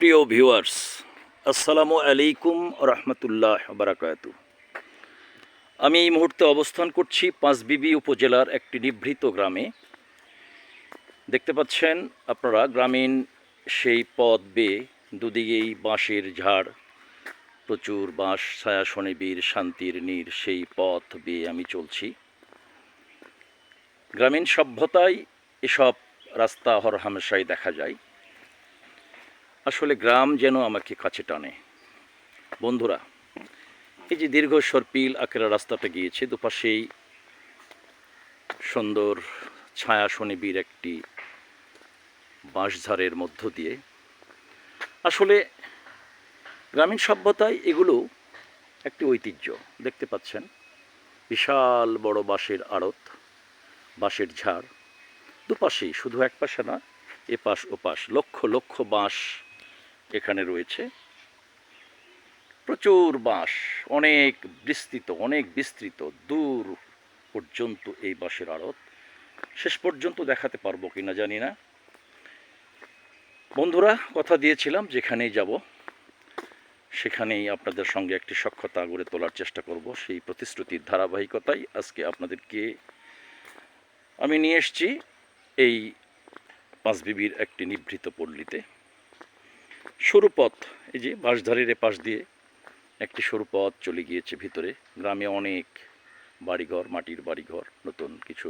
প্রিয় ভিউয়ার্স, আসসালামু আলাইকুম রহমতুল্লাহ বারাকাতু। আমি এই মুহূর্তে অবস্থান করছি পাঁচবিবি উপজেলার একটি নিভৃত গ্রামে। দেখতে পাচ্ছেন আপনারা গ্রামীণ সেই পথ বেয়ে দুদিকেই বাঁশের ঝাড়, প্রচুর বাঁশ, ছায়া শনিবীর শান্তির নীর, সেই পথ বেয়ে আমি চলছি। গ্রামীণ সভ্যতায় এসব রাস্তা হরহামেশাই দেখা যায়। আসলে গ্রাম যেন আমাকে কাছে টানে। বন্ধুরা, এই যে দীর্ঘ সর্পিল আঁকড়া রাস্তাটা গিয়েছে, দুপাশেই সুন্দর ছায়া শনিবীর একটি বাঁশঝাড়ের মধ্য দিয়ে। আসলে গ্রামীণ সভ্যতায় এগুলো একটি ঐতিহ্য। দেখতে পাচ্ছেন বিশাল বড় বাঁশের আড়ত, বাঁশের ঝাড়, দুপাশেই, শুধু এক পাশে না, এপাশ ওপাশ লক্ষ লক্ষ বাঁশ এখানে রয়েছে। প্রচুর বাঁশ, অনেক বিস্তৃত, দূর পর্যন্ত এই বাঁশের আড়ত। শেষ পর্যন্ত দেখাতে পারবো কিনা জানি না। বন্ধুরা, কথা দিয়েছিলাম যেখানেই যাব সেখানেই আপনাদের সঙ্গে একটি সখ্যতা গড়ে তোলার চেষ্টা করব। সেই প্রতিশ্রুতির ধারাবাহিকতায় আজকে আপনাদেরকে আমি নিয়ে এসেছি এই পাঁচবিবির একটি নিভৃত পল্লীতে। সরু পথ, এই যে বাঁশধারের এপাশ দিয়ে একটি সরু পথ চলে গিয়েছে ভিতরে। গ্রামে অনেক বাড়িঘর, মাটির বাড়িঘর, নতুন কিছু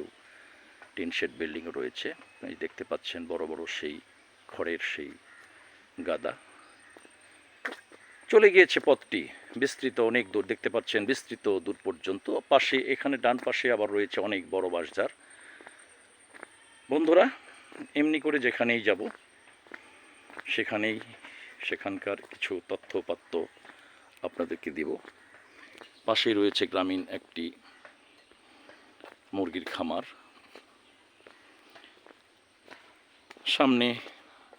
টিন শেড বিল্ডিংও রয়েছে। এই দেখতে পাচ্ছেন বড় বড় সেই খড়ের সেই গাদা। চলে গিয়েছে পথটি বিস্তৃত অনেক দূর, দেখতে পাচ্ছেন বিস্তৃত দূর পর্যন্ত। পাশে, এখানে ডান পাশে আবার রয়েছে অনেক বড় বাঁশঝাড়। বন্ধুরা, এমনি করে যেখানেই যাব সেখানকার কিছু তথ্যপাত্য আপনাদেরকে দিব। পাশেই রয়েছে গ্রামীণ একটি মুরগির খামার, সামনে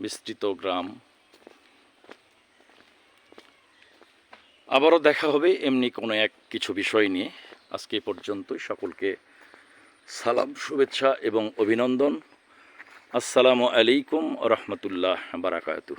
বিস্তৃত গ্রাম। আবারও দেখা হবে এমনি কোনো কিছু বিষয় নিয়ে। আজকে পর্যন্তই। সকলকে সালাম, শুভেচ্ছা এবং অভিনন্দন। আসসালামু আলাইকুম রহমতুল্লাহ বারাকাতু।